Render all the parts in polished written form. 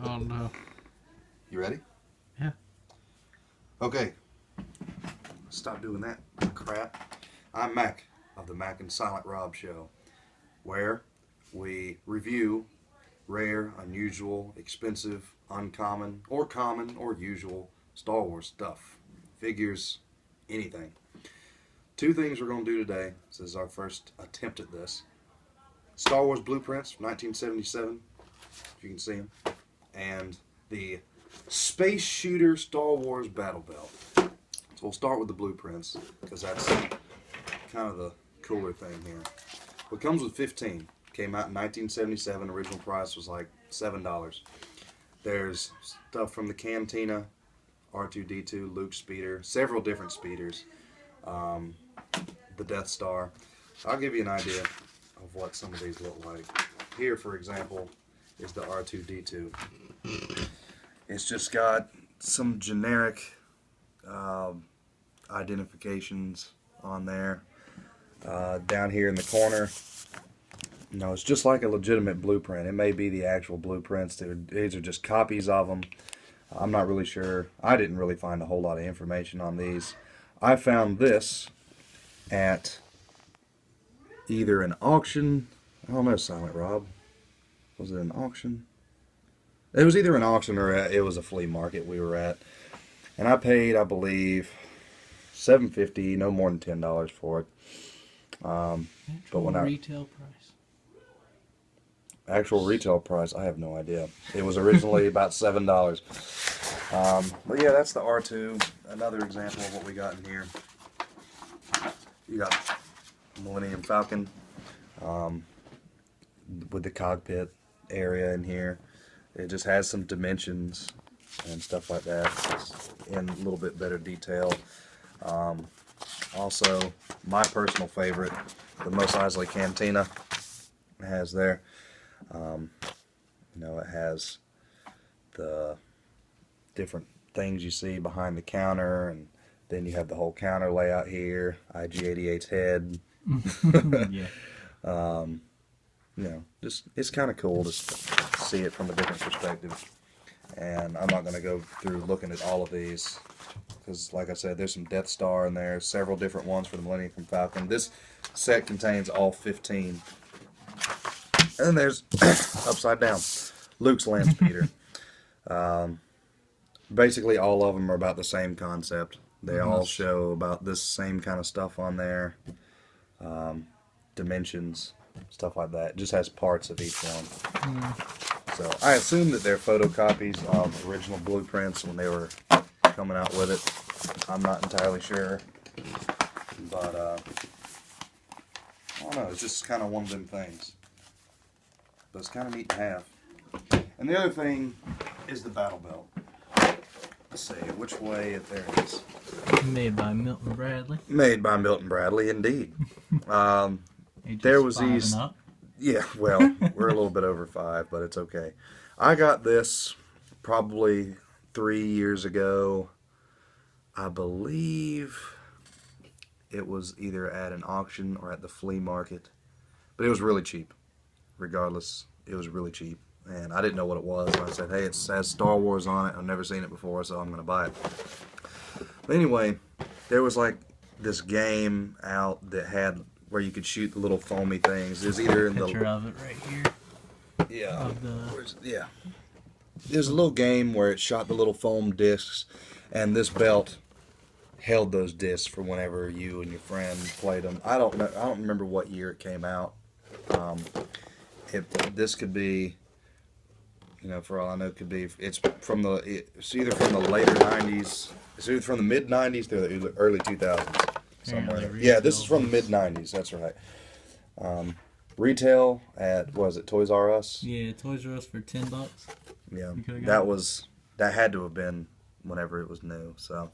Oh no. You ready? Yeah. Okay. Stop doing that crap. I'm Mac of the Mac and Silent Rob Show, where we review rare, unusual, expensive, uncommon, or common, or usual Star Wars stuff. Figures, anything. Two things we're going to do today. This is our first attempt at this. Star Wars blueprints from 1977, if you can see them, and the Space Shooter Star Wars Battle Belt. So we'll start with the blueprints, because that's kind of the cooler thing here. Well, it comes with 15. Came out in 1977. Original price was like $7. There's stuff from the Cantina, R2-D2, Luke Speeder, several different speeders, the Death Star. I'll give you an idea of what some of these look like. Here, for example, is the R2-D2. It's just got some generic identifications on there. Down here in the corner, it's just like a legitimate blueprint. It may be the actual blueprints. These are just copies of them. I'm not really sure. I didn't really find a whole lot of information on these. I found this at either an auction. I don't know, Silent Rob. Was it an auction? It was either an auction or it was a flea market we were at. And I paid, I believe, $7.50, no more than $10 for it. But when retail price. Actual retail price, I have no idea. It was originally about $7. But yeah, that's the R2. Another example of what we got in here. You got Millennium Falcon with the cockpit area in here. It just has some dimensions and stuff like that. It's in a little bit better detail. Also, my personal favorite, the Mos Eisley Cantina has there. It has the different things you see behind the counter, and then you have the whole counter layout here. IG-88's head. Yeah. Just it's kind of cool to see it from a different perspective. And I'm not going to go through looking at all of these because, like I said, there's some Death Star in there, several different ones for the Millennium Falcon. This set contains all 15. And then there's, upside down, Luke's Land Speeder. Basically, all of them are about the same concept. They all show about this same kind of stuff on there. Dimensions, stuff like that. It just has parts of each one. So I assume that they're photocopies of original blueprints when they were coming out with it. I'm not entirely sure. But, I don't know. It's just kind of one of them things. But it's kind of neat to have. And the other thing is the battle belt. Let's see, which way there it is. Made by Milton Bradley. Made by Milton Bradley, indeed. There was these. Up. Yeah, well, we're a little bit over 5, but it's okay. I got this probably 3 years ago. I believe it was either at an auction or at the flea market. But it was really cheap. Regardless, it was really cheap. And I didn't know what it was. And I said, hey, it says Star Wars on it. I've never seen it before, so I'm going to buy it. But anyway, there was like this game out that had where you could shoot the little foamy things. There's either in the picture of it right here. Yeah. Yeah. There's a little game where it shot the little foam discs, and this belt held those discs for whenever you and your friend played them. I don't know. I don't remember what year it came out. This could be, for all I know, it's it's either from the later 90s. It's either from the mid 90s to the early 2000s. Somewhere. Yeah, this is from the mid 90s. That's right. Retail at Toys R Us? Yeah, Toys R Us for $10. Yeah, that had to have been whenever it was new. So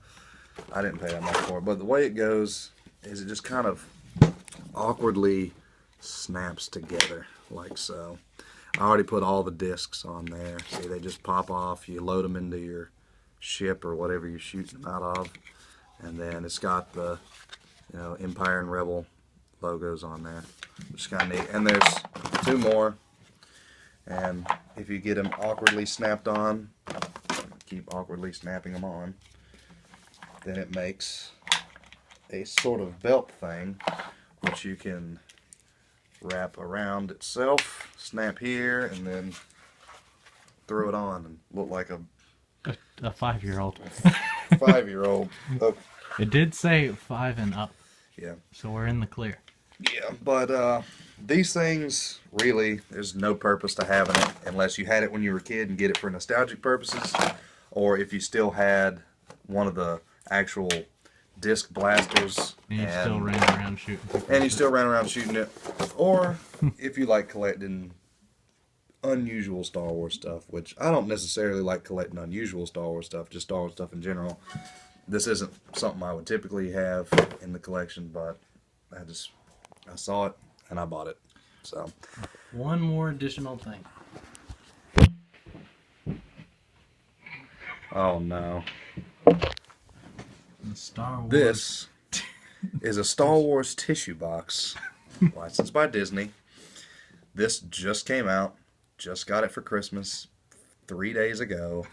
I didn't pay that much for it. But the way it goes is it just kind of awkwardly snaps together like so. I already put all the discs on there. See, they just pop off. You load them into your ship or whatever you're shooting them out of, and then it's got the Empire and Rebel logos on there, which is kind of neat. And there's 2 more, And if you get them awkwardly snapped on, keep awkwardly snapping them on, then it makes a sort of belt thing which you can wrap around itself, snap here, and then throw it on and look like a 5-year-old. 5-year-old. Oh, It did say 5 and up, yeah. so we're in the clear. Yeah, but these things, really, there's no purpose to having it unless you had it when you were a kid and get it for nostalgic purposes, or if you still had one of the actual disc blasters. And you still ran around shooting people. And you still ran around shooting it. Or if you like collecting unusual Star Wars stuff, which I don't necessarily like collecting unusual Star Wars stuff, just Star Wars stuff in general. This isn't something I would typically have in the collection, but I saw it and I bought it. So one more additional thing. oh no. The Star Wars. This is a Star Wars tissue box licensed by Disney. This just came out. Just got it for Christmas 3 days ago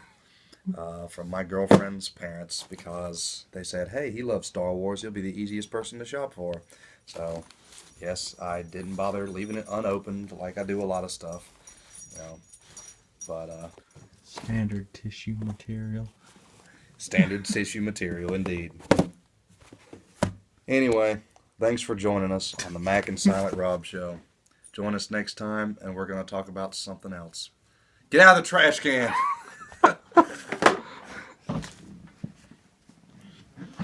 from my girlfriend's parents because they said, hey, he loves Star Wars. He'll be the easiest person to shop for. So, yes, I didn't bother leaving it unopened like I do a lot of stuff. You know, but standard tissue material. Standard tissue material, indeed. Anyway, thanks for joining us on the Mac and Silent Rob Show. Join us next time, and we're going to talk about something else. Get out of the trash can!